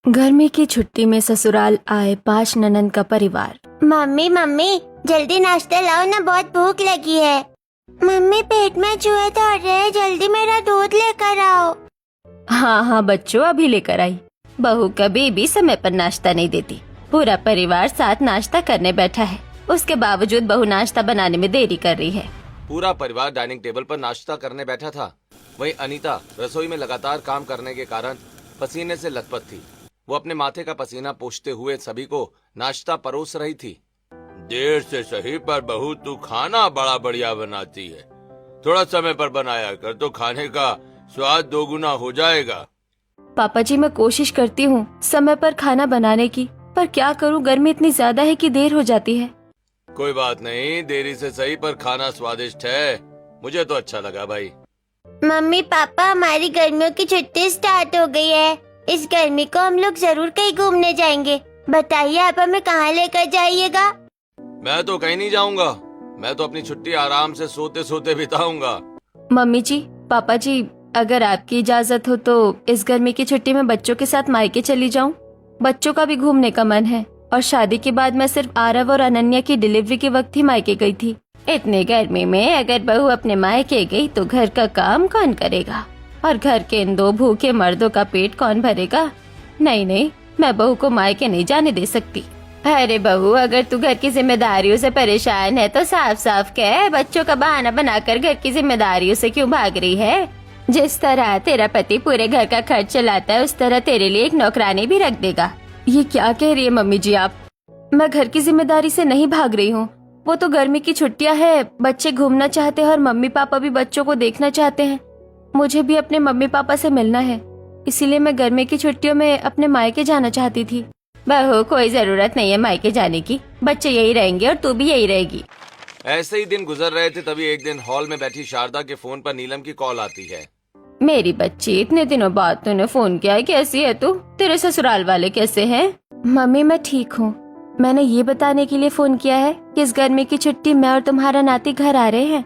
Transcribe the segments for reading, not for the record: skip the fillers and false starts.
गर्मी की छुट्टी में ससुराल आए 5 ननंद का परिवार। मम्मी मम्मी जल्दी नाश्ता लाओ ना, बहुत भूख लगी है। मम्मी पेट में चूहे दौड़ रहे हैं, जल्दी मेरा दूध लेकर आओ। हाँ हाँ बच्चों, अभी लेकर आई। बहू कभी भी समय पर नाश्ता नहीं देती। पूरा परिवार साथ नाश्ता करने बैठा है, उसके बावजूद बहू नाश्ता बनाने में देरी कर रही है। पूरा परिवार डाइनिंग टेबल पर नाश्ता करने बैठा था। वहीं अनीता रसोई में लगातार काम करने के कारण पसीने से लथपथ थी। वो अपने माथे का पसीना पोंछते हुए सभी को नाश्ता परोस रही थी। देर से सही पर बहू तू खाना बड़ा बढ़िया बनाती है। थोड़ा समय पर बनाया कर तो खाने का स्वाद दोगुना हो जाएगा। पापा जी, मैं कोशिश करती हूँ समय पर खाना बनाने की, पर क्या करूँ, गर्मी इतनी ज्यादा है कि देर हो जाती है। कोई बात नहीं, देरी से सही पर खाना स्वादिष्ट है। मुझे तो अच्छा लगा भाई। मम्मी पापा, हमारी गर्मियों की छुट्टी स्टार्ट हो गई है। इस गर्मी को हम लोग जरूर कहीं घूमने जाएंगे। बताइए आप हमें कहाँ लेकर जाइएगा? मैं तो कहीं नहीं जाऊंगा। मैं तो अपनी छुट्टी आराम से सोते सोते बिताऊंगा। मम्मी जी, पापा जी, अगर आपकी इजाजत हो तो इस गर्मी की छुट्टी में बच्चों के साथ मायके चली जाऊं। बच्चों का भी घूमने का मन है, और शादी के बाद मैं सिर्फ आरव और अनन्या की डिलीवरी के वक्त ही मायके गई थी। इतनी गर्मी में अगर बहू अपने मायके गई तो घर का काम कौन करेगा, और घर के इन 2 भूखे मर्दों का पेट कौन भरेगा। नहीं नहीं, मैं बहू को मायके नहीं जाने दे सकती। अरे बहू, अगर तू घर की जिम्मेदारियों से परेशान है तो साफ साफ कह, बच्चों का बहाना बनाकर घर की जिम्मेदारियों से क्यों भाग रही है? जिस तरह तेरा पति पूरे घर का खर्च चलाता है, उस तरह तेरे लिए एक नौकरानी भी रख देगा। ये क्या कह रही है मम्मी जी आप? मैं घर की जिम्मेदारी से नहीं भाग रही हूँ। वो तो गर्मी की छुट्टियाँ है, बच्चे घूमना चाहते हैं और मम्मी पापा भी बच्चों को देखना चाहते हैं। मुझे भी अपने मम्मी पापा से मिलना है, इसीलिए मैं गर्मी की छुट्टियों में अपने मायके जाना चाहती थी। बहू, कोई जरूरत नहीं है मायके जाने की, बच्चे यही रहेंगे और तू भी यही रहेगी। ऐसे ही दिन गुजर रहे थे, तभी एक दिन हॉल में बैठी शारदा के फोन पर नीलम की कॉल आती है। मेरी बच्ची, इतने दिनों बाद तूने फोन किया है, कैसी है तू? तेरे ससुराल वाले कैसे हैं? मम्मी, मैं ठीक हूँ। मैंने ये बताने के लिए फोन किया है कि इस गर्मी की छुट्टी मैं और तुम्हारा नाती घर आ रहे हैं।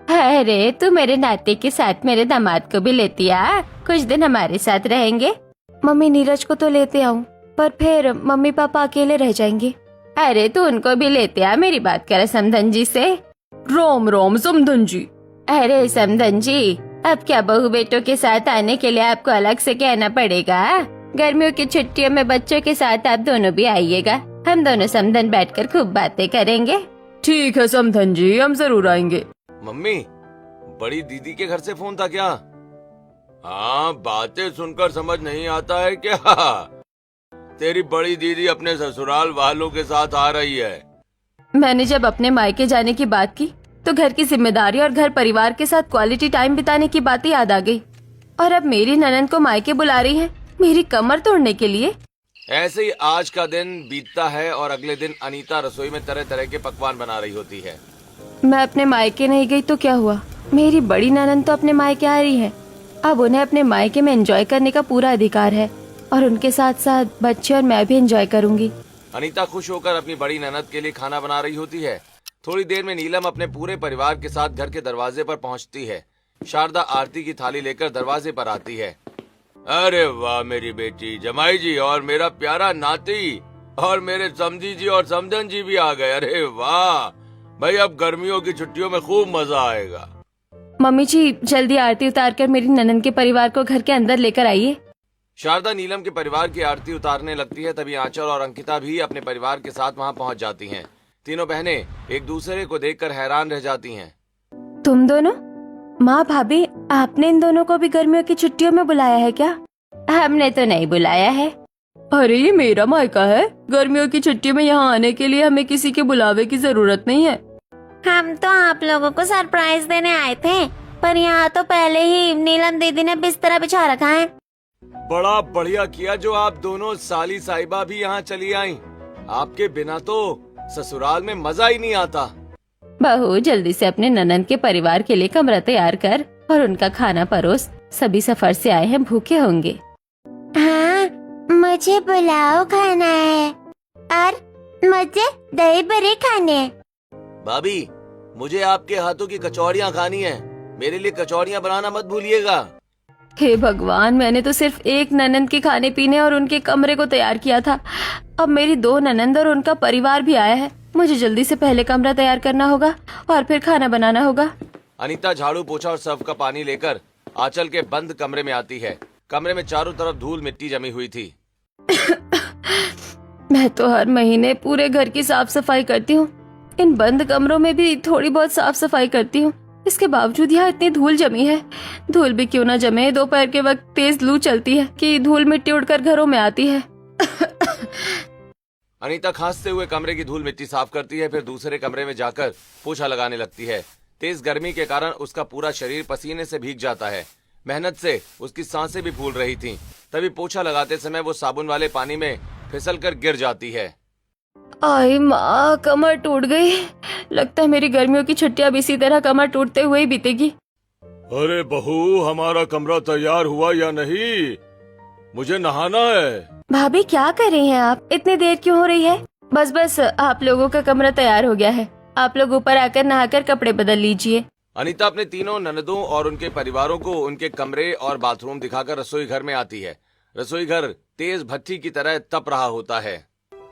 अरे तू मेरे नाती के साथ मेरे दामाद को भी लेती आ, कुछ दिन हमारे साथ रहेंगे। मम्मी, नीरज को तो लेते आऊँ, पर फिर मम्मी पापा अकेले रह जाएंगे। अरे तू उनको भी लेते आ, मेरी बात कर समधन जी से। रोम रोम समधन जी। अरे समधन जी, अब क्या बहू बेटों के साथ आने के लिए आपको अलग से कहना पड़ेगा? गर्मियों की छुट्टियों में बच्चों के साथ आप दोनों भी आइएगा, हम दोनों समधन बैठकर खूब बातें करेंगे। ठीक है समधन जी, हम जरूर आएंगे। मम्मी, बड़ी दीदी के घर से फोन था क्या? हाँ, बातें सुनकर समझ नहीं आता है क्या? तेरी बड़ी दीदी अपने ससुराल वालों के साथ आ रही है। मैंने जब अपने मायके जाने की बात की तो घर की जिम्मेदारी और घर परिवार के साथ क्वालिटी टाइम बिताने की बातें याद आ गई, और अब मेरी ननद को मायके बुला रही है मेरी कमर तोड़ने के लिए। ऐसे ही आज का दिन बीतता है और अगले दिन अनीता रसोई में तरह तरह के पकवान बना रही होती है। मैं अपने मायके नहीं गई तो क्या हुआ, मेरी बड़ी ननद तो अपने मायके आ रही है। अब उन्हें अपने मायके में एंजॉय करने का पूरा अधिकार है, और उनके साथ साथ बच्चे और मैं भी एंजॉय करूंगी। अनीता खुश होकर अपनी बड़ी ननद के लिए खाना बना रही होती है। थोड़ी देर में नीलम अपने पूरे परिवार के साथ घर के दरवाजे पर पहुंचती है। शारदा आरती की थाली लेकर दरवाजे पर आती है। अरे वाह मेरी बेटी, जमाई जी और मेरा प्यारा नाती, और मेरे समधी जी और समधन जी भी आ गए। अरे वाह भाई, अब गर्मियों की छुट्टियों में खूब मजा आएगा। मम्मी जी, जल्दी आरती उतार कर मेरी ननद के परिवार को घर के अंदर लेकर आइए। शारदा नीलम के परिवार की आरती उतारने लगती है, तभी आंचल और अंकिता भी अपने परिवार के साथ वहां पहुंच जाती हैं। तीनों बहनें एक दूसरे को देखकर हैरान रह जाती हैं। तुम दोनों? माँ, भाभी, आपने इन दोनों को भी गर्मियों की छुट्टियों में बुलाया है क्या? हमने तो नहीं बुलाया है। अरे ये मेरा मायका है, गर्मियों की छुट्टी में यहाँ आने के लिए हमें किसी के बुलावे की जरूरत नहीं है। हम तो आप लोगों को सरप्राइज देने आए थे, पर यहाँ तो पहले ही नीलम दीदी ने बिस्तर बिछा रखा है। बड़ा बढ़िया किया जो आप दोनों साली साहिबा भी यहाँ चली आईं। आपके बिना तो ससुराल में मजा ही नहीं आता। बहू, जल्दी से अपने ननद के परिवार के लिए कमरा तैयार कर और उनका खाना परोस। सभी सफर से आए हैं, भूखे होंगे। हाँ, मुझे पुलाव खाना है और मुझे दही बड़े खाने हैं। भाभी, मुझे आपके हाथों की कचौड़ियाँ खानी है। मेरे लिए कचौड़ियाँ बनाना मत भूलिएगा। हे भगवान, मैंने तो सिर्फ एक ननंद के खाने पीने और उनके कमरे को तैयार किया था। अब मेरी 2 ननंद और उनका परिवार भी आया है। मुझे जल्दी से पहले कमरा तैयार करना होगा और फिर खाना बनाना होगा। अनीता झाड़ू पोछा और सर्फ का पानी लेकर आंचल के बंद कमरे में आती है। कमरे में चारों तरफ धूल मिट्टी जमी हुई थी। मैं तो हर महीने पूरे घर की साफ सफाई करती हूँ। इन बंद कमरों में भी थोड़ी बहुत साफ सफाई करती हूँ। इसके बावजूद यहाँ इतनी धूल जमी है। धूल भी क्यों ना जमे, दोपहर के वक्त तेज लू चलती है कि धूल मिट्टी उड़कर घरों में आती है। अनीता खांसते हुए कमरे की धूल मिट्टी साफ करती है, फिर दूसरे कमरे में जाकर पोछा लगाने लगती है। तेज गर्मी के कारण उसका पूरा शरीर पसीने से भीग जाता है। मेहनत से उसकी सांसें भी फूल रही थीं। तभी पोछा लगाते समय वो साबुन वाले पानी में फिसलकर गिर जाती है। आई माँ, कमर टूट गई। लगता है मेरी गर्मियों की छुट्टियां भी इसी तरह कमर टूटते हुए ही बीतेगी। अरे बहू, हमारा कमरा तैयार हुआ या नहीं? मुझे नहाना है। भाभी, क्या कर रही हैं आप? इतनी देर क्यों हो रही है? बस आप लोगों का कमरा तैयार हो गया है। आप लोग ऊपर आकर नहाकर कपड़े बदल लीजिए। अनीता अपने तीनों ननदों और उनके परिवारों को उनके कमरे और बाथरूम दिखाकर रसोई घर में आती है। रसोई घर तेज भट्ठी की तरह तप रहा होता है।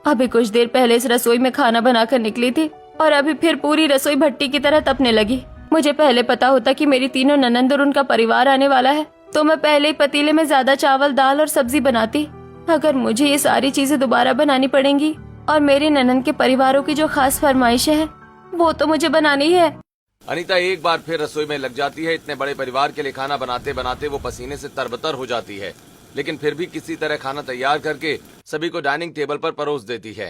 अभी कुछ देर पहले इस रसोई में खाना बनाकर निकली थी और अभी फिर पूरी रसोई भट्टी की तरह तपने लगी। मुझे पहले पता होता कि मेरी तीनों ननंद और उनका परिवार आने वाला है तो मैं पहले ही पतीले में ज्यादा चावल, दाल और सब्जी बनाती। अगर मुझे ये सारी चीजें दोबारा बनानी पड़ेंगी और मेरी ननंद के परिवारों की जो खास फरमाइशें हैं वो तो मुझे बनानी है। अनीता एक बार फिर रसोई में लग जाती है। इतने बड़े परिवार के लिए खाना बनाते बनाते वो पसीने से तरबतर हो जाती है, लेकिन फिर भी किसी तरह खाना तैयार करके सभी को डाइनिंग टेबल पर परोस देती है।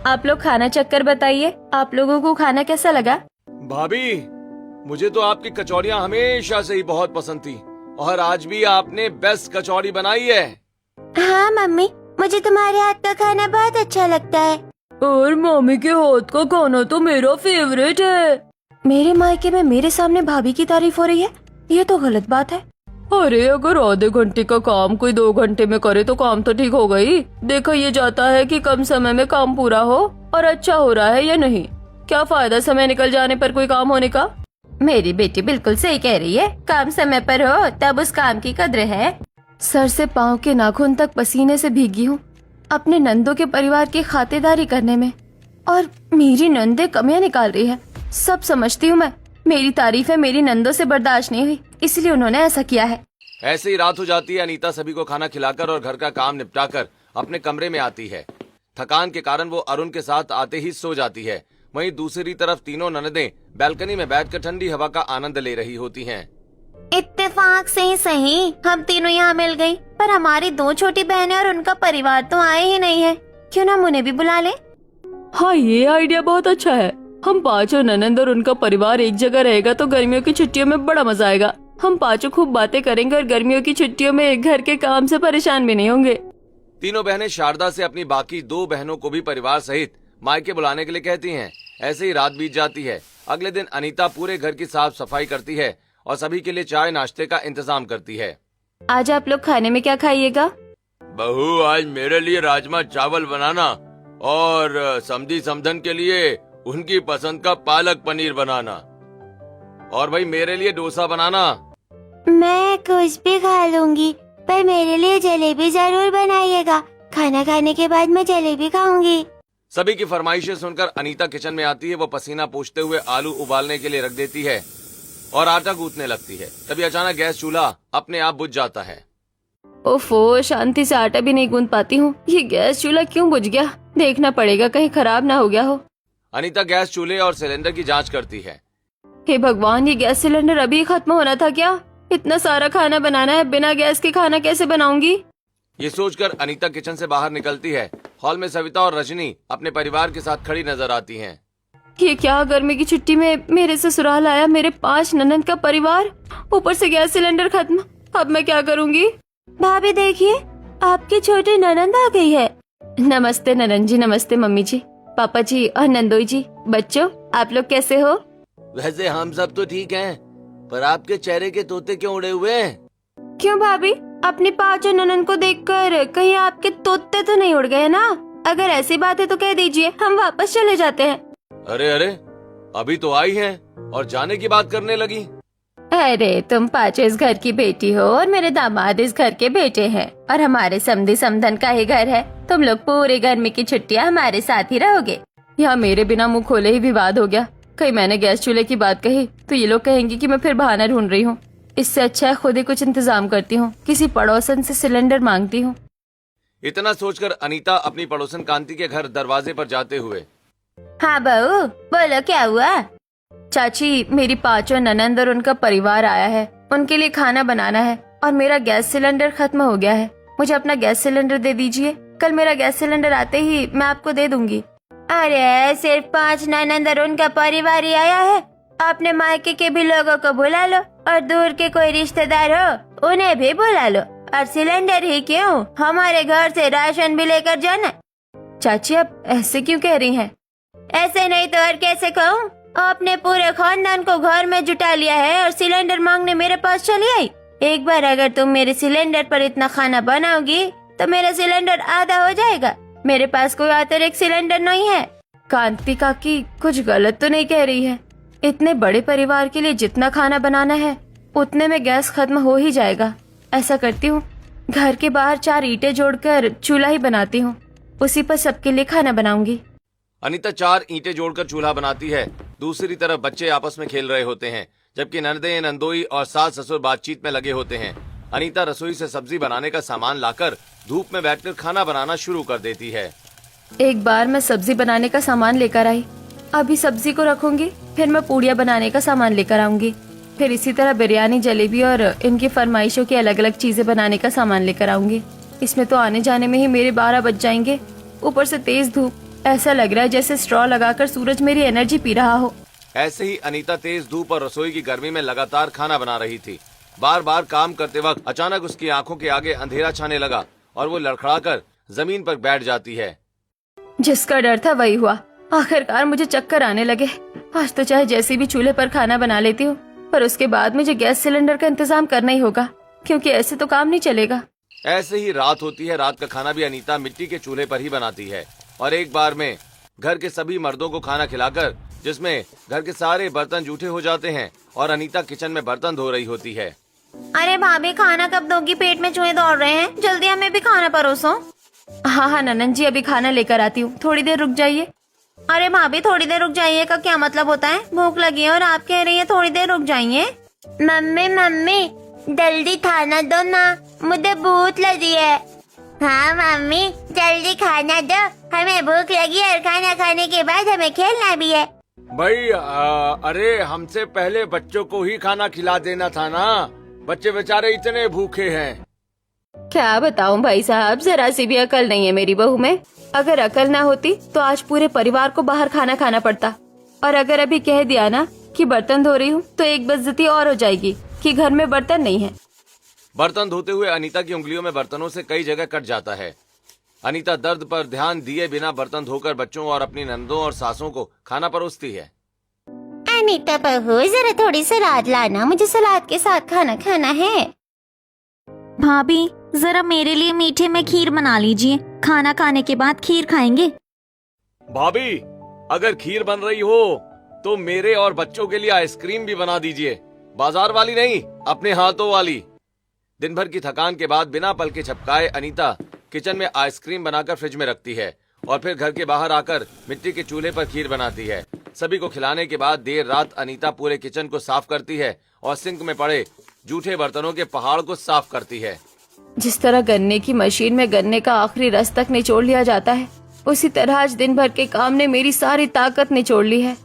आप लोग खाना चख कर बताइए, आप लोगों को खाना कैसा लगा? भाभी, मुझे तो आपकी कचौड़ियाँ हमेशा से ही बहुत पसंद थी और आज भी आपने बेस्ट कचौड़ी बनाई है। हाँ मम्मी, मुझे तुम्हारे हाथ का खाना बहुत अच्छा लगता है। और मम्मी के हाथ का खाना तो मेरा फेवरेट है। मेरे मायके में मेरे सामने भाभी की तारीफ हो रही है, ये तो गलत बात है। अरे अगर आधे घंटे का काम कोई 2 घंटे में करे तो काम तो ठीक हो गई। देखा ये जाता है कि कम समय में काम पूरा हो और अच्छा हो रहा है या नहीं। क्या फायदा समय निकल जाने पर कोई काम होने का। मेरी बेटी बिल्कुल सही कह रही है, काम समय पर हो तब उस काम की कद्र है। सर से पाँव के नाखून तक पसीने से भीगी हूँ अपने नंदों के परिवार की खातिरदारी करने में, और मेरी नंदे कमियां निकाल रही है। सब समझती हूँ मैं, मेरी तारीफें मेरी नंदों से बर्दाश्त नहीं हुई, इसलिए उन्होंने ऐसा किया है। ऐसे ही रात हो जाती है। अनीता सभी को खाना खिलाकर और घर का काम निपटाकर अपने कमरे में आती है। थकान के कारण वो अरुण के साथ आते ही सो जाती है। वहीं दूसरी तरफ तीनों ननदें बैल्कनी में बैठकर ठंडी हवा का आनंद ले रही होती हैं। इत्तेफाक से ही सही हम तीनों यहाँ मिल गई, पर हमारी 2 छोटी बहनें और उनका परिवार तो आए ही नहीं है। क्यों ना उन्हें भी बुला ले। हाँ, ये आइडिया बहुत अच्छा है। हम पांचों ननंद और उनका परिवार एक जगह रहेगा तो गर्मियों की छुट्टियों में बड़ा मजा आएगा। हम पांचों खूब बातें करेंगे और गर्मियों की छुट्टियों में घर के काम से परेशान भी नहीं होंगे। तीनों बहनें शारदा से अपनी बाकी 2 बहनों को भी परिवार सहित मायके बुलाने के लिए कहती हैं। ऐसे ही रात बीत जाती है। अगले दिन अनीता पूरे घर की साफ सफाई करती है और सभी के लिए चाय नाश्ते का इंतजाम करती है। आज आप लोग खाने में क्या खाइएगा? बहू, आज मेरे लिए राजमा चावल बनाना और समधी समधन के लिए उनकी पसंद का पालक पनीर बनाना, और भाई मेरे लिए डोसा बनाना। मैं कुछ भी खा लूंगी, पर मेरे लिए जलेबी जरूर बनाइएगा। खाना खाने के बाद मैं जलेबी खाऊंगी। सभी की फरमाइशें सुनकर अनीता किचन में आती है। वो पसीना पोंछते हुए आलू उबालने के लिए रख देती है और आटा गूंथने लगती है। तभी अचानक गैस चूल्हा अपने आप बुझ जाता है। ओफो, शांति से आटा भी नहीं गूंथ पाती हूँ। ये गैस चूल्हा क्यों बुझ गया? देखना पड़ेगा कहीं खराब ना हो गया हो। अनीता गैस चूल्हे और सिलेंडर की जांच करती है। हे भगवान, ये गैस सिलेंडर अभी खत्म होना था क्या? इतना सारा खाना बनाना है, बिना गैस के खाना कैसे बनाऊंगी? ये सोचकर अनीता किचन से बाहर निकलती है। हॉल में सविता और रजनी अपने परिवार के साथ खड़ी नजर आती हैं। ये क्या, गर्मी की छुट्टी में मेरे ससुराल आया मेरे 5 ननंद का परिवार, ऊपर से गैस सिलेंडर खत्म। अब मैं क्या करूंगी? भाभी देखिए, आपकी छोटी ननंद आ गई है। नमस्ते ननंद जी, नमस्ते मम्मी जी, पापा जी और नंदोई जी। बच्चों, आप लोग कैसे हो? वैसे हम सब तो ठीक हैं, पर आपके चेहरे के तोते क्यों उड़े हुए हैं? क्यों भाभी, अपनी 5 ननंद को देखकर कहीं आपके तोते तो नहीं उड़ गए ना? अगर ऐसी बात है तो कह दीजिए, हम वापस चले जाते हैं। अरे अरे, अभी तो आई हैं और जाने की बात करने लगी। अरे तुम पांचों इस घर की बेटी हो और मेरे दामाद इस घर के बेटे हैं और हमारे समधी समधन का ही घर है। तुम लोग पूरे गर्मी की छुट्टियां हमारे साथ ही रहोगे। यहाँ मेरे बिना मुंह खोले ही विवाद हो गया। कहीं मैंने गैस चूल्हे की बात कही तो ये लोग कहेंगे कि मैं फिर बहाना ढूंढ रही हूँ। इससे अच्छा है खुद ही कुछ इंतजाम करती हूँ, किसी पड़ोसन से सिलेंडर मांगती हूँ। इतना सोचकर अनीता अपनी पड़ोसन कांति के घर दरवाजे पर जाते हुए, हाँ बहू, बोलो क्या हुआ? चाची, मेरी पांचों ननंद और उनका परिवार आया है। उनके लिए खाना बनाना है और मेरा गैस सिलेंडर खत्म हो गया है। मुझे अपना गैस सिलेंडर दे दीजिए। कल मेरा गैस सिलेंडर आते ही मैं आपको दे दूंगी। अरे सिर्फ 5 ननंद और उनका परिवार ही आया है? अपने मायके के भी लोगों को बुला लो और दूर के कोई रिश्तेदार हो उन्हें भी बुला लो। और सिलेंडर ही क्यों, हमारे घर से राशन भी लेकर जाना। चाची, आप ऐसे क्यों कह रही हैं? ऐसे नहीं तो और कैसे कहूँ? अपने पूरे खानदान को घर में जुटा लिया है और सिलेंडर मांगने मेरे पास चली आई। एक बार अगर तुम मेरे सिलेंडर पर इतना खाना बनाओगी तो मेरा सिलेंडर आधा हो जाएगा। मेरे पास कोई अतिरिक्त सिलेंडर नहीं है। कांति काकी कुछ गलत तो नहीं कह रही है। इतने बड़े परिवार के लिए जितना खाना बनाना है उतने में गैस खत्म हो ही जाएगा। ऐसा करती हूँ, घर के बाहर 4 ईंटें जोड़कर चूल्हा ही बनाती हूँ। उसी पर सबके लिए खाना बनाऊंगी। अनीता 4 ईंटें जोड़कर चूल्हा बनाती है। दूसरी तरफ बच्चे आपस में खेल रहे होते हैं, जबकि ननदे नंदोई और सास ससुर बातचीत में लगे होते हैं। अनीता रसोई से सब्जी बनाने का सामान लाकर धूप में बैठकर खाना बनाना शुरू कर देती है। एक बार मैं सब्जी बनाने का सामान लेकर आई। अभी सब्जी को रखूंगी, फिर मैं पूड़ियाँ बनाने का सामान लेकर आऊंगी। फिर इसी तरह बिरयानी, जलेबी और इनकी फरमाइशों की अलग अलग चीजें बनाने का सामान लेकर आऊंगी। इसमें तो आने जाने में ही मेरे 12 बज जाएंगे। ऊपर से तेज धूप, ऐसा लग रहा है जैसे स्ट्रॉ लगाकर सूरज मेरी एनर्जी पी रहा हो। ऐसे ही अनीता तेज धूप और रसोई की गर्मी में लगातार खाना बना रही थी। बार बार काम करते वक्त अचानक उसकी आंखों के आगे अंधेरा छाने लगा और वो लड़खड़ाकर जमीन पर बैठ जाती है। जिसका डर था वही हुआ। आखिरकार मुझे चक्कर आने लगे। आज तो चाहे जैसे भी चूल्हे पर खाना बना लेती हूँ, पर उसके बाद मुझे गैस सिलेंडर का इंतजाम करना ही होगा, क्योंकि ऐसे तो काम नहीं चलेगा। ऐसे ही रात होती है। रात का खाना भी अनीता मिट्टी के चूल्हे पर ही बनाती है और एक बार में घर के सभी मर्दों को खाना खिलाकर, जिसमें घर के सारे बर्तन जूठे हो जाते हैं और अनीता किचन में बर्तन धो रही होती है। अरे भाभी, खाना कब दोगी? पेट में चूहे दौड़ रहे हैं, जल्दी हमें भी खाना परोसो। हाँ हाँ ननन जी, अभी खाना लेकर आती हूँ, थोड़ी देर रुक जाइए। अरे भाभी, थोड़ी देर रुक जाइए का क्या मतलब होता है? भूख लगी है और आप कह रही हैं थोड़ी देर रुक जाइए। मम्मी जल्दी खाना दो ना, मुझे भूख लगी है। हाँ मम्मी, जल्दी खाना दो, हमें भूख लगी है और खाना खाने के बाद हमें खेलना भी है। भाई अरे हमसे पहले बच्चों को ही खाना खिला देना था ना। बच्चे बेचारे इतने भूखे हैं। क्या बताऊं भाई साहब, जरा सी भी अकल नहीं है मेरी बहू में। अगर अकल ना होती तो आज पूरे परिवार को बाहर खाना खाना पड़ता। और अगर अभी कह दिया ना कि बर्तन धो रही हूँ तो एक बेइज्जती और हो जाएगी कि घर में बर्तन नहीं है। बर्तन धोते हुए अनीता की उंगलियों में बर्तनों से कई जगह कट जाता है। अनीता दर्द पर ध्यान दिए बिना बर्तन धोकर बच्चों और अपनी नंदों और सासों को खाना परोसती है। अनीता बहू, जरा थोड़ी सलाद लाना, मुझे सलाद के साथ खाना खाना है। भाभी, जरा मेरे लिए मीठे में खीर बना लीजिए। खाना खाने के बाद खीर खाएंगे। भाभी, अगर खीर बन रही हो तो मेरे और बच्चों के लिए आइसक्रीम भी बना दीजिए। बाजार वाली नहीं, अपने हाथों वाली। दिन भर की थकान के बाद बिना पल के झपकाए अनीता किचन में आइसक्रीम बनाकर फ्रिज में रखती है और फिर घर के बाहर आकर मिट्टी के चूल्हे पर खीर बनाती है। सभी को खिलाने के बाद देर रात अनीता पूरे किचन को साफ करती है और सिंक में पड़े जूठे बर्तनों के पहाड़ को साफ करती है। जिस तरह गन्ने की मशीन में गन्ने का आखिरी रस तक निचोड़ लिया जाता है, उसी तरह आज दिन भर के काम ने मेरी सारी ताकत निचोड़ ली है।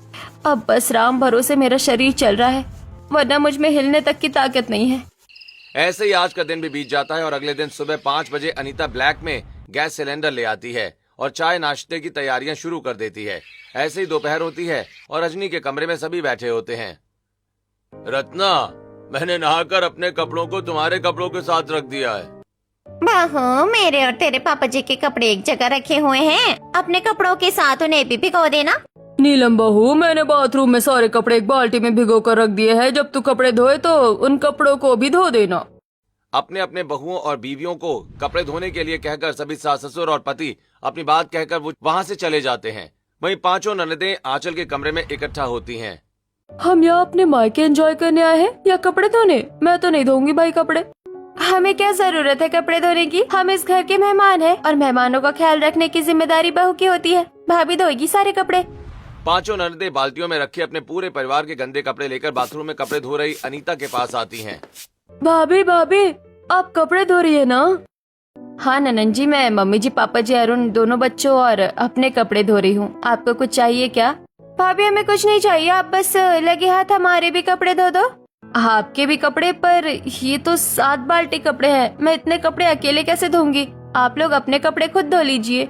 अब बस राम भरोसे मेरा शरीर चल रहा है, वरना मुझ में हिलने तक की ताकत नहीं है। ऐसे ही आज का दिन भी बीत जाता है और अगले दिन सुबह 5 बजे अनीता ब्लैक में गैस सिलेंडर ले आती है और चाय नाश्ते की तैयारियां शुरू कर देती है। ऐसे ही दोपहर होती है और रजनी के कमरे में सभी बैठे होते हैं। रत्ना, मैंने नहाकर अपने कपड़ों को तुम्हारे कपड़ों के साथ रख दिया है। बहू, मेरे और तेरे पापा जी के कपड़े एक जगह रखे हुए हैं, अपने कपड़ों के साथ उन्हें भी भिगो देना। नीलम बहू, मैंने बाथरूम में सारे कपड़े एक बाल्टी में भिगो कर रख दिए हैं। जब तू कपड़े धोए तो उन कपड़ों को भी धो देना। अपने अपने बहुओं और बीवियों को कपड़े धोने के लिए कहकर सभी सास ससुर और पति अपनी बात कहकर वो वहां से चले जाते हैं। वहीं पांचों ननदें आंचल के कमरे में इकट्ठा होती हैं। हम यहाँ अपने मायके एंजॉय करने आए हैं या कपड़े धोने? मैं तो नहीं धोऊंगी भाई कपड़े। हमें क्या जरूरत है कपड़े धोने की? हम इस घर के मेहमान हैं और मेहमानों का ख्याल रखने की जिम्मेदारी बहू की होती है। भाभी धोएगी सारे कपड़े। पांचों ननदें बाल्टियों में रखे अपने पूरे परिवार के गंदे कपड़े लेकर बाथरूम में कपड़े धो रही अनीता के पास आती हैं। भाभी भाभी आप कपड़े धो रही है ना? हाँ ननन जी, मैं मम्मी जी, पापा जी, अरुण दोनों बच्चों और अपने कपड़े धो रही हूँ। आपको कुछ चाहिए क्या? भाभी हमें कुछ नहीं चाहिए, आप बस लगे हाथ हमारे भी कपड़े धो दो। आपके भी कपड़े? पर ये तो 7 बाल्टी कपड़े हैं, मैं इतने कपड़े अकेले कैसे धोऊंगी? आप लोग अपने कपड़े खुद धो लीजिए।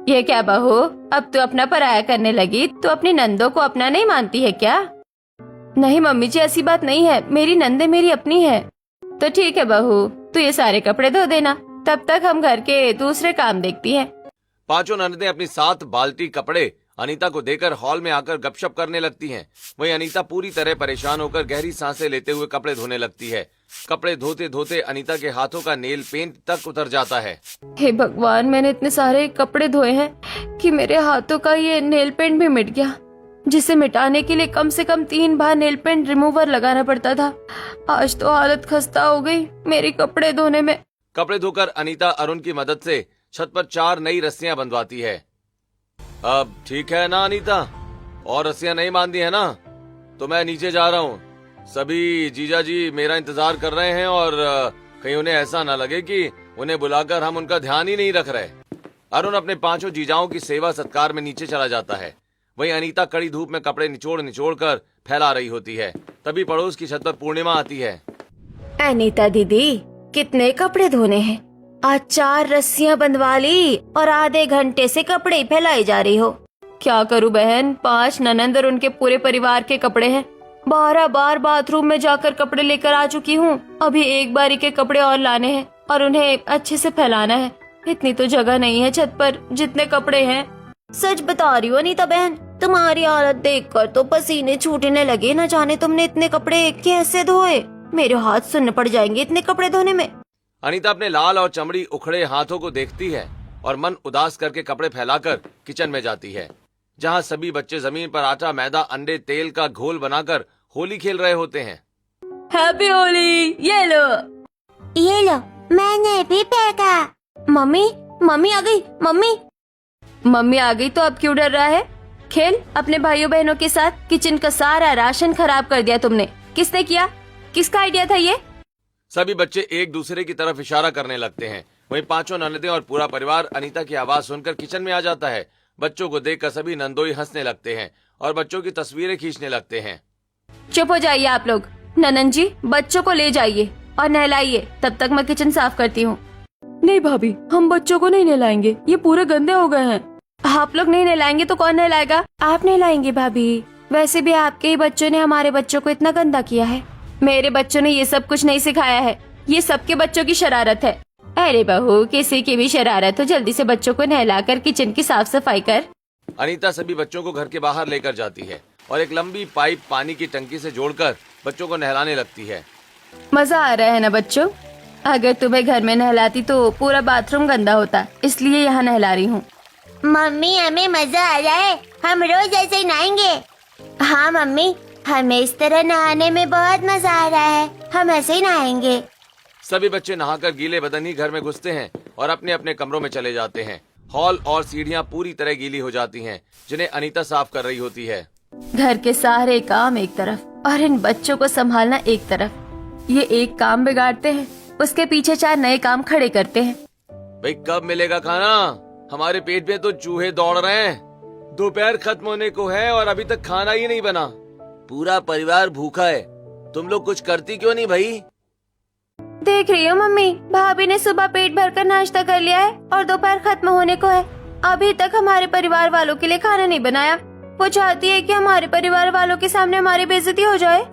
ये क्या बहू, अब तो अपना पराया करने लगी? तो अपनी नंदों को अपना नहीं मानती है क्या? नहीं मम्मी जी, ऐसी बात नहीं है, मेरी नंदे मेरी अपनी है। तो ठीक है बहू, तो ये सारे कपड़े धो देना, तब तक हम घर के दूसरे काम देखती हैं। पांचों ननदें अपनी 7 बाल्टी कपड़े अनीता को देकर हॉल में आकर गपशप करने लगती हैं। वहीं अनीता पूरी तरह परेशान होकर गहरी सांसें लेते हुए कपड़े धोने लगती है। कपड़े धोते धोते अनीता के हाथों का नेल पेंट तक उतर जाता है। हे भगवान, मैंने इतने सारे कपड़े धोए हैं कि मेरे हाथों का ये नेल पेंट भी मिट गया, जिसे मिटाने के लिए कम से कम 3 बार नेल पेंट रिमूवर लगाना पड़ता था। आज तो हालत खस्ता हो गई मेरी कपड़े धोने में। कपड़े धोकर अनीता अरुण की मदद से छत पर 4 नई रस्सियां बंधवाती है। अब ठीक है ना अनीता? और रस्सियां नहीं बांधी है ना? तो मैं नीचे जा रहा हूँ। सभी जीजा जी मेरा इंतजार कर रहे हैं और कहीं उन्हें ऐसा न लगे कि उन्हें बुलाकर हम उनका ध्यान ही नहीं रख रहे। अरुण अपने 5 जीजाओं की सेवा सत्कार में नीचे चला जाता है। वहीं अनीता कड़ी धूप में कपड़े निचोड़ निचोड़ कर फैला रही होती है। तभी पड़ोस की छत पर पूर्णिमा आती है। अनीता दीदी, कितने कपड़े धोने हैं? आज 4 रस्सियां बंधवा ली और आधे घंटे से कपड़े ही फैलाई जा रही हो। क्या करूं बहन, 5 ननंद और उनके पूरे परिवार के कपड़े हैं। 12 बार बाथरूम में जाकर कपड़े लेकर आ चुकी हूँ। अभी एक बारी के कपड़े और लाने हैं और उन्हें अच्छे से फैलाना है। इतनी तो जगह नहीं है छत पर जितने कपड़े हैं। सच बता रही हो अनीता बहन, तुम्हारी हालत देखकर तो पसीने छूटने लगे। न जाने तुमने इतने कपड़े कैसे धोए। मेरे हाथ सुन्न पड़ जाएंगे इतने कपड़े धोने में। अनीता अपने लाल और चमड़ी उखड़े हाथों को देखती है और मन उदास करके कपड़े फैलाकर किचन में जाती है, जहां सभी बच्चे जमीन पर आटा, मैदा, अंडे, तेल का घोल बनाकर होली खेल रहे होते हैं। हैप्पी होली, ये लो। ये लो, मैंने भी फेंका। मम्मी, मम्मी आ गई। मम्मी मम्मी आ गई तो अब क्यों डर रहा है? खेल अपने भाइयों बहनों के साथ। किचन का सारा राशन खराब कर दिया तुमने। किसने किया? किसका आइडिया था ये? सभी बच्चे एक दूसरे की तरफ इशारा करने लगते हैं। वहीं 5 ननदें और पूरा परिवार अनीता की आवाज सुनकर किचन में आ जाता है। बच्चों को देखकर सभी नंदोई हंसने लगते हैं और बच्चों की तस्वीरें खींचने लगते हैं। चुप हो जाइए आप लोग। ननन जी, बच्चों को ले जाइए और नहलाइए, तब तक मैं किचन साफ करती हूँ। नहीं भाभी, हम बच्चों को नहीं नहलाएंगे, ये पूरे गंदे हो गए हैं। आप लोग नहीं नहलाएंगे तो कौन नहलाएगा? आप नहलाएंगे भाभी। वैसे भी आपके ही बच्चों ने हमारे बच्चों को इतना गंदा किया है। मेरे बच्चों ने ये सब कुछ नहीं सिखाया है, ये सबके बच्चों की शरारत है। अरे बहू, किसी की भी शरारत हो, जल्दी से बच्चों को नहलाकर किचन की साफ सफाई कर। अनीता सभी बच्चों को घर के बाहर लेकर जाती है और एक लंबी पाइप पानी की टंकी से जोड़कर बच्चों को नहलाने लगती है। मजा आ रहा है ना बच्चों? अगर तुम्हें घर में नहलाती तो पूरा बाथरूम गंदा होता, इसलिए यहाँ नहला रही हूँ। मम्मी, हमें मजा आ रहा है, हम रोज ऐसे ही नहाएंगे। हाँ मम्मी, हमें इस तरह नहाने में बहुत मजा आ रहा है, हम ऐसे ही नहाएंगे। सभी बच्चे नहाकर गीले बदन ही घर में घुसते हैं और अपने अपने कमरों में चले जाते हैं। हॉल और सीढ़ियाँ पूरी तरह गीली हो जाती हैं, जिन्हें अनीता साफ कर रही होती है। घर के सारे काम एक तरफ और इन बच्चों को संभालना एक तरफ। ये एक काम बिगाड़ते हैं, उसके पीछे 4 नए काम खड़े करते हैं। भाई कब मिलेगा खाना? हमारे पेट पे तो चूहे दौड़ रहे हैं। दोपहर खत्म होने को है और अभी तक खाना ही नहीं बना। पूरा परिवार भूखा है, तुम लोग कुछ करती क्यों नहीं भाई? देख रही हो मम्मी, भाभी ने सुबह पेट भरकर नाश्ता कर लिया है और दोपहर खत्म होने को है। अभी तक हमारे परिवार वालों के लिए खाना नहीं बनाया। वो चाहती है कि हमारे परिवार वालों के सामने हमारी बेइज्जती हो जाए।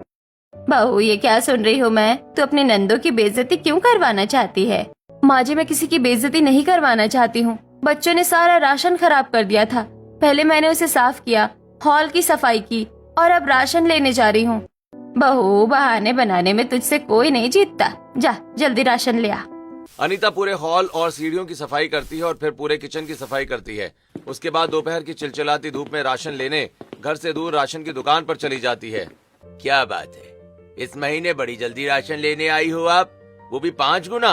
बहू, ये क्या सुन रही हूँ मैं? तू अपनी नंदों की बेइज्जती क्यों करवाना चाहती है? माँ जी, मैं किसी की बेइज्जती नहीं करवाना चाहती हूँ। बच्चों ने सारा राशन खराब कर दिया था, पहले मैंने उसे साफ किया, हॉल की सफाई की और अब राशन लेने जा रही हूँ। बहू, बहाने बनाने में तुझसे कोई नहीं जीतता। जा जल्दी राशन ले आ। अनीता पूरे हॉल और सीढ़ियों की सफाई करती है और फिर पूरे किचन की सफाई करती है। उसके बाद दोपहर की चिलचिलाती धूप में राशन लेने घर से दूर राशन की दुकान पर चली जाती है। क्या बात है, इस महीने बड़ी जल्दी राशन लेने आई हो आप, वो भी 5 गुना।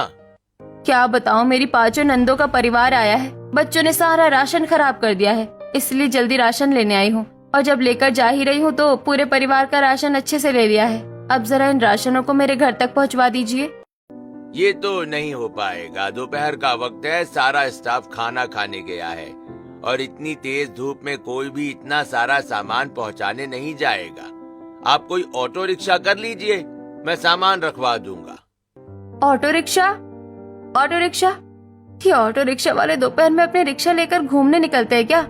क्या बताऊं, मेरी 5 नंदों का परिवार आया है। बच्चों ने सारा राशन खराब कर दिया है, इसलिए जल्दी राशन लेने आई हूँ। और जब लेकर जा ही रही हूँ तो पूरे परिवार का राशन अच्छे से ले लिया है। अब जरा इन राशनों को मेरे घर तक पहुँचवा दीजिए। ये तो नहीं हो पाएगा, दोपहर का वक्त है, सारा स्टाफ खाना खाने गया है और इतनी तेज धूप में कोई भी इतना सारा सामान पहुंचाने नहीं जाएगा। आप कोई ऑटो रिक्शा कर लीजिए, मैं सामान रखवा दूंगा। Auto rickshaw? Auto rickshaw? ये ऑटो रिक्शा वाले दोपहर में अपने रिक्शा लेकर घूमने निकलते हैं क्या?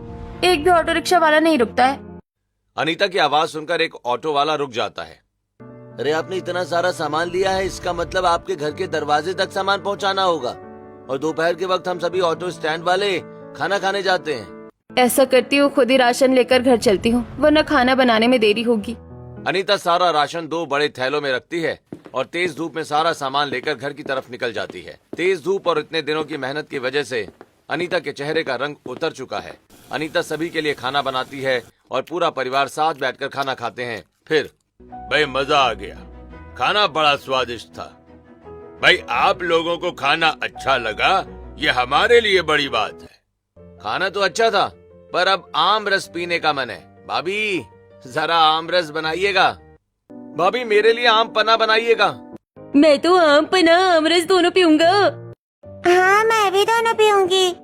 एक भी ऑटो रिक्शा वाला नहीं रुकता है। अनीता की आवाज सुनकर एक ऑटो वाला रुक जाता है। अरे आपने इतना सारा सामान लिया है, इसका मतलब आपके घर के दरवाजे तक सामान पहुंचाना होगा। और दोपहर के वक्त हम सभी ऑटो स्टैंड वाले खाना खाने जाते हैं। ऐसा करती हूँ, खुद ही राशन लेकर घर चलती हूँ, वरना खाना बनाने में देरी होगी। अनीता सारा राशन 2 बड़े थैलों में रखती है और तेज धूप में सारा सामान लेकर घर की तरफ निकल जाती है। तेज धूप और इतने दिनों की मेहनत की वजह से अनीता के चेहरे का रंग उतर चुका है। अनीता सभी के लिए खाना बनाती है और पूरा परिवार साथ बैठकर खाना खाते हैं। फिर भाई मजा आ गया, खाना बड़ा स्वादिष्ट था। भाई आप लोगों को खाना अच्छा लगा, ये हमारे लिए बड़ी बात है। खाना तो अच्छा था, पर अब आम रस पीने का मन है। भाभी जरा आम रस बनाइएगा। भाभी मेरे लिए आम पन्ना बनाइएगा। मैं तो आम पन्ना आम रस दोनों पीऊंगा। हाँ मैं भी दोनों पीऊंगी।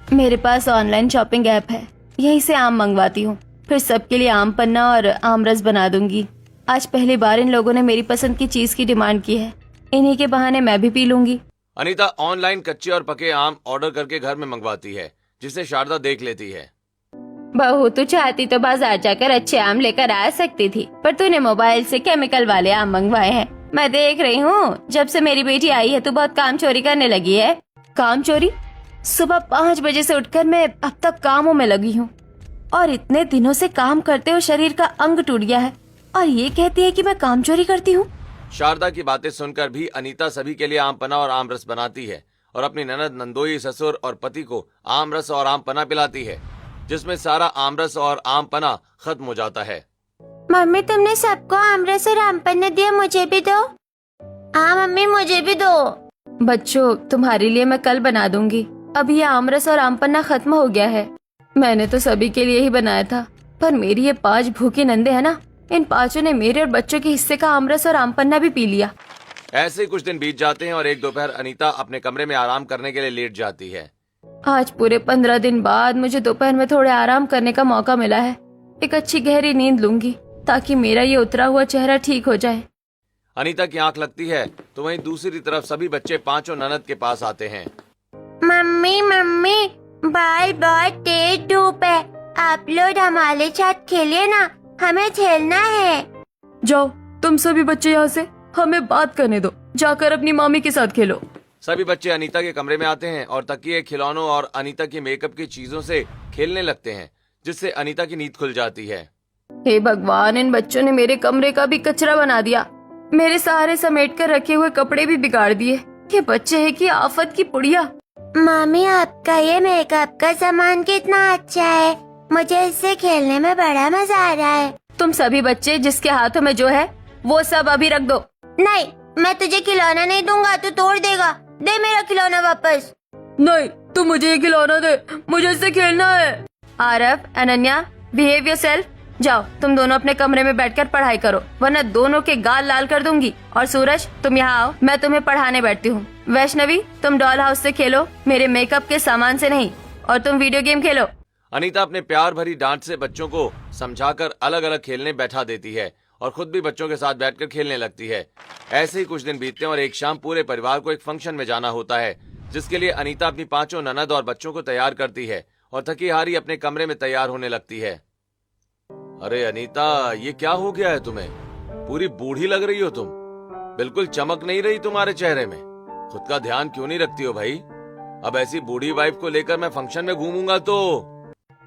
मेरे पास ऑनलाइन शॉपिंग ऐप है, यहीं से आम मंगवाती हूँ, फिर सबके लिए आम पन्ना और आम रस बना दूंगी। आज पहली बार इन लोगों ने मेरी पसंद की चीज की डिमांड की है, इन्हीं के बहाने मैं भी पी लूंगी। अनीता ऑनलाइन कच्चे और पके आम ऑर्डर करके घर में मंगवाती है, जिसे शारदा देख लेती है। बहू तू चाहती तो बाजार जाकर अच्छे आम लेकर आ सकती थी, पर तूने मोबाइल से केमिकल वाले आम मंगवाए हैं। मैं देख रही हूँ, जब से मेरी बेटी आई है तू बहुत काम चोरी करने लगी है। काम चोरी? सुबह 5 बजे से उठकर मैं अब तक कामों में लगी हूँ, और इतने दिनों से काम करते हुए शरीर का अंग टूट गया है, और ये कहती है कि मैं काम चोरी करती हूँ। शारदा की बातें सुनकर भी अनीता सभी के लिए आम पन्ना और आम रस बनाती है और अपनी ननद, नंदोई, ससुर और पति को आम रस और आम पन्ना पिलाती है, जिसमें सारा आम रस और आम पन्ना खत्म हो जाता है। मम्मी तुमने सबको आम रस और आम पन्ना दिया, मुझे भी दो। हाँ मम्मी मुझे भी दो। बच्चों तुम्हारे लिए मैं कल बना दूंगी, अब ये आम रस और आम पन्ना खत्म हो गया है। मैंने तो सभी के लिए ही बनाया था, पर मेरी ये 5 भूखी नंदे है ना, इन 5 ने मेरे और बच्चों के हिस्से का आम रस और आम पन्ना भी पी लिया। ऐसे ही कुछ दिन बीत जाते हैं और एक दोपहर अनीता अपने कमरे में आराम करने के लिए लेट जाती है। आज पूरे 15 दिन बाद मुझे दोपहर में थोड़े आराम करने का मौका मिला है। एक अच्छी गहरी नींद लूंगी ताकि मेरा ये उतरा हुआ चेहरा ठीक हो जाए। अनीता की आंख लगती है तो वहीं दूसरी तरफ सभी बच्चे 5 ननद के पास आते हैं। मम्मी मम्मी बाहर बहुत तेज धूप है, आप लोग हमारे साथ खेलिए ना, हमें खेलना है। जाओ तुम सभी बच्चे यहाँ से, हमें बात करने दो, जाकर अपनी मामी के साथ खेलो। सभी बच्चे अनीता के कमरे में आते हैं और तकिए, खिलौनों और अनीता की मेकअप की चीजों से खेलने लगते हैं, जिससे अनीता की नींद खुल जाती है। हे भगवान, इन बच्चों ने मेरे कमरे का भी कचरा बना दिया, मेरे सारे समेट कर रखे हुए कपड़े भी बिगाड़ दिए। ये बच्चे हैं कि आफत की पुड़िया। मामी आपका ये मेकअप का सामान कितना अच्छा है, मुझे इससे खेलने में बड़ा मजा आ रहा है। तुम सभी बच्चे जिसके हाथों में जो है वो सब अभी रख दो। नहीं मैं तुझे खिलौना नहीं दूंगा, तू तोड़ देगा, दे मेरा खिलौना वापस। नहीं तू मुझे ये खिलौना दे, मुझे इससे खेलना है। Aarav, Ananya, behave yourself. जाओ तुम दोनों अपने कमरे में बैठकर पढ़ाई करो, वरना दोनों के गाल लाल कर दूंगी। और सूरज तुम यहाँ आओ, मैं तुम्हें पढ़ाने बैठती हूँ। वैष्णवी तुम डॉल हाउस से खेलो, मेरे मेकअप के सामान से नहीं। और तुम वीडियो गेम खेलो। अनीता अपने प्यार भरी डांट से बच्चों को समझाकर अलग अलग खेलने बैठा देती है और खुद भी बच्चों के साथ बैठकर खेलने लगती है। ऐसे ही कुछ दिन बीतते हैं और एक शाम पूरे परिवार को एक फंक्शन में जाना होता है, जिसके लिए अनीता अपनी 5 ननद और बच्चों को तैयार करती है और थकी हारी अपने कमरे में तैयार होने लगती है। अरे अनीता, ये क्या हो गया है तुम्हें? पूरी बूढ़ी लग रही हो तुम, बिल्कुल चमक नहीं रही तुम्हारे चेहरे में। खुद का ध्यान क्यों नहीं रखती हो भाई? अब ऐसी बूढ़ी वाइफ को लेकर मैं फंक्शन में घूमूंगा तो।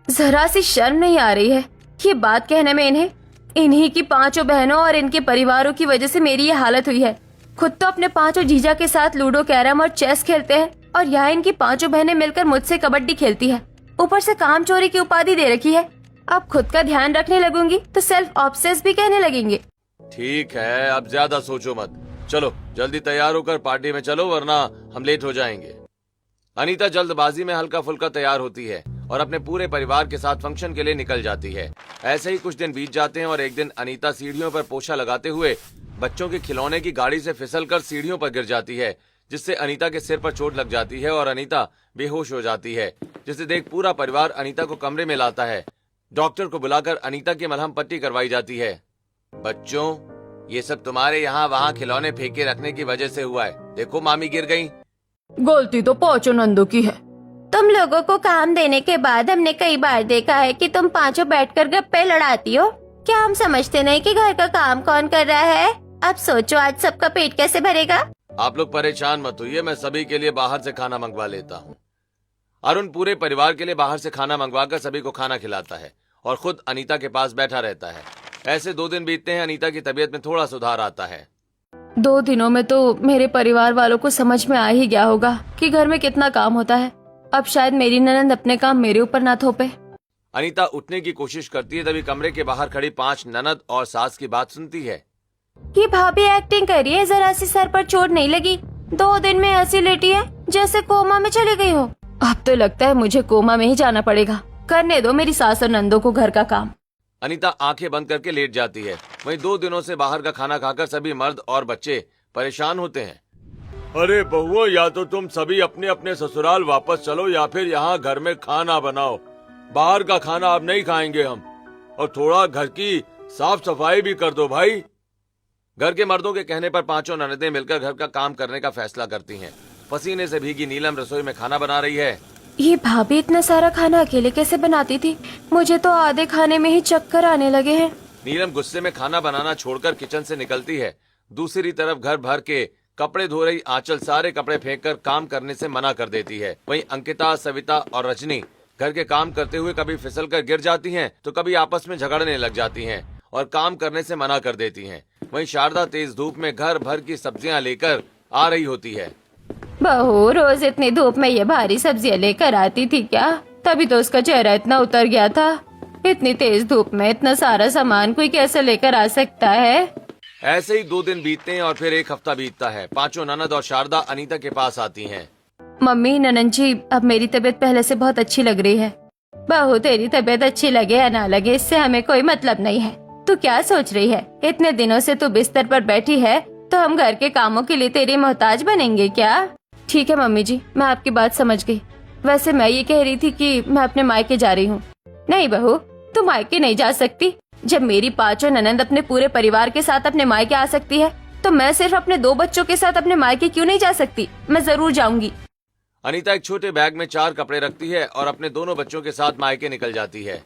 जरा सी शर्म नहीं आ रही है ये बात कहने में इन्हें? इन्हीं की 5 बहनों और इनके परिवारों की वजह से मेरी ये हालत हुई है। खुद तो अपने पांचों जीजा के साथ लूडो, कैरम और चेस खेलते हैं और यहाँ इनकी पांचों बहनें मिलकर मुझसे कबड्डी खेलती है। ऊपर से काम चोरी की उपाधि दे रखी है। अब खुद का ध्यान रखने लगूंगी तो सेल्फ ऑब्सेस भी कहने लगेंगे। ठीक है, अब ज्यादा सोचो मत। चलो जल्दी तैयार होकर पार्टी में चलो, वरना हम लेट हो जाएंगे। अनीता जल्दबाजी में हल्का फुल्का तैयार होती है और अपने पूरे परिवार के साथ फंक्शन के लिए निकल जाती है। ऐसे ही कुछ दिन बीत जाते हैं और एक दिन अनीता सीढ़ियों पर पोछा लगाते हुए बच्चों के खिलौने की गाड़ी से फिसलकर सीढ़ियों पर गिर जाती है, जिससे अनीता के सिर पर चोट लग जाती है और अनीता बेहोश हो जाती है, जिसे देख पूरा परिवार अनीता को कमरे में लाता है। डॉक्टर को बुलाकर अनीता की मलहम पट्टी करवाई जाती है। बच्चों, ये सब तुम्हारे यहाँ वहाँ खिलौने फेंके रखने की वजह से हुआ है। देखो मामी गिर गई। गलती तो पांचों नंदों की है। तुम लोगों को काम देने के बाद हमने कई बार देखा है कि तुम पांचों बैठकर गप्पे लड़ाती हो। क्या हम समझते नहीं कि घर का काम कौन कर रहा है? अब सोचो आज सबका पेट कैसे भरेगा। आप लोग परेशान मत होइए, मैं सभी के लिए बाहर से खाना मंगवा लेता हूँ। अरुण पूरे परिवार के लिए बाहर से खाना मंगवाकर सभी को खाना खिलाता है और खुद अनीता के पास बैठा रहता है। ऐसे 2 दिन बीतते हैं। अनीता की तबीयत में थोड़ा सुधार आता है। 2 दिनों में तो मेरे परिवार वालों को समझ में आ ही गया होगा कि घर में कितना काम होता है। अब शायद मेरी ननद अपने काम मेरे ऊपर ना थोपे। अनीता उठने की कोशिश करती है, तभी कमरे के बाहर खड़ी 5 ननद और सास की बात सुनती है। ये भाभी एक्टिंग कर रही है, जरा सी सर पर चोट नहीं लगी। 2 दिन में ऐसी लेटी है जैसे कोमा में चली गई हो। अब तो लगता है मुझे कोमा में ही जाना पड़ेगा। करने दो मेरी सास और नंदों को घर का काम। अनीता आंखें बंद करके लेट जाती है। वहीं 2 दिनों से बाहर का खाना खाकर सभी मर्द और बच्चे परेशान होते हैं। अरे बहुओं, या तो तुम सभी अपने अपने ससुराल वापस चलो या फिर यहाँ घर में खाना बनाओ। बाहर का खाना अब नहीं खाएंगे हम। और थोड़ा घर की साफ सफाई भी कर दो भाई। घर के मर्दों के कहने पर 5 ननदें मिलकर घर का काम करने का फैसला करती हैं। पसीने से भीगी नीलम रसोई में खाना बना रही है। ये भाभी इतना सारा खाना अकेले कैसे बनाती थी? मुझे तो आधे खाने में ही चक्कर आने लगे हैं। नीलम गुस्से में खाना बनाना छोड़कर किचन से निकलती है। दूसरी तरफ घर भर के कपड़े धो रही आंचल सारे कपड़े फेंककर काम करने से मना कर देती है। वहीं अंकिता, सविता और रजनी घर के काम करते हुए कभी फिसलकर गिर जाती हैं, तो कभी आपस में झगड़ने लग जाती हैं और काम करने से मना कर देती हैं। वहीं शारदा तेज धूप में घर भर की सब्जियां लेकर आ रही होती है। बहू, रोज इतनी धूप में ये भारी सब्जियां लेकर आती थी क्या? तभी तो उसका चेहरा इतना उतर गया था। इतनी तेज धूप में इतना सारा सामान कोई कैसे लेकर आ सकता है? ऐसे ही 2 दिन बीतते हैं और फिर 1 हफ्ता बीतता है। 5 ननद और शारदा अनीता के पास आती हैं। मम्मी, ननद जी, अब मेरी तबीयत पहले से बहुत अच्छी लग रही है। बहू, तेरी तबीयत अच्छी लगे या ना लगे इससे हमें कोई मतलब नहीं है। तू क्या सोच रही है? इतने दिनों से तू बिस्तर पर बैठी है तो हम घर के कामों के लिए तेरी मोहताज बनेंगे क्या? ठीक है मम्मी जी, मैं आपकी बात समझ गई। वैसे मैं ये कह रही थी कि मैं अपने मायके जा रही हूँ। नहीं बहू, तू मायके नहीं जा सकती। जब मेरी 5 ननद अपने पूरे परिवार के साथ अपने मायके आ सकती है तो मैं सिर्फ अपने 2 बच्चों के साथ अपने मायके क्यों नहीं जा सकती? मैं जरूर जाऊंगी। अनीता एक छोटे बैग में 4 कपड़े रखती है और अपने दोनों बच्चों के साथ मायके निकल जाती है।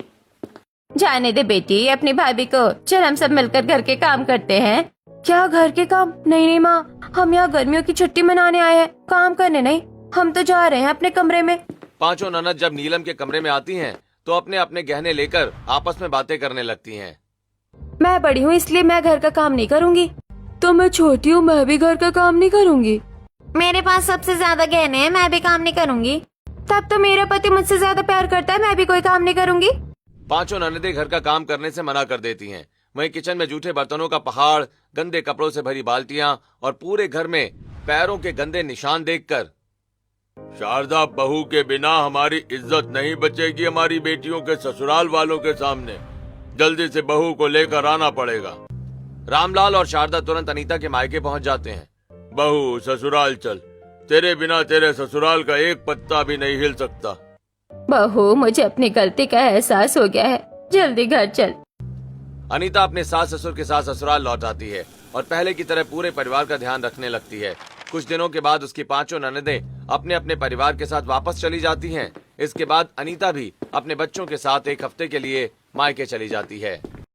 जाने दे बेटी अपनी भाभी को। चल हम सब मिलकर घर के काम करते हैं। क्या घर के काम? नहीं नहीं माँ, हम यहाँ गर्मियों की छुट्टी मनाने आए हैं, काम करने नहीं। हम तो जा रहे हैं अपने कमरे में। 5 ननद जब नीलम के कमरे में आती हैं, तो अपने अपने गहने लेकर आपस में बातें करने लगती हैं। मैं बड़ी हूँ इसलिए मैं घर का काम नहीं करूँगी। तो मैं छोटी हूँ, मैं भी घर का काम नहीं करूँगी। मेरे पास सबसे ज्यादा गहने हैं, मैं भी काम नहीं करूँगी। तब तो मेरा पति मुझसे ज्यादा प्यार करता है, मैं भी कोई काम नहीं करूँगी। 5 ननदें घर का काम करने से मना कर देती हैं। वहीं किचन में जूठे बर्तनों का पहाड़, गंदे कपड़ों से भरी बाल्टियां और पूरे घर में पैरों के गंदे निशान देखकर, शारदा, बहू के बिना हमारी इज्जत नहीं बचेगी हमारी बेटियों के ससुराल वालों के सामने। जल्दी से बहू को लेकर आना पड़ेगा। रामलाल और शारदा तुरंत अनीता के मायके पहुंच जाते हैं। बहू, ससुराल चल, तेरे बिना तेरे ससुराल का एक पत्ता भी नहीं हिल सकता। बहू, मुझे अपनी गलती का एहसास हो गया है, जल्दी घर चल। अनीता अपने सास ससुर के साथ ससुराल लौट आती है और पहले की तरह पूरे परिवार का ध्यान रखने लगती है। कुछ दिनों के बाद उसकी 5 ननदें अपने अपने परिवार के साथ वापस चली जाती हैं। इसके बाद अनीता भी अपने बच्चों के साथ 1 हफ्ते के लिए मायके चली जाती है।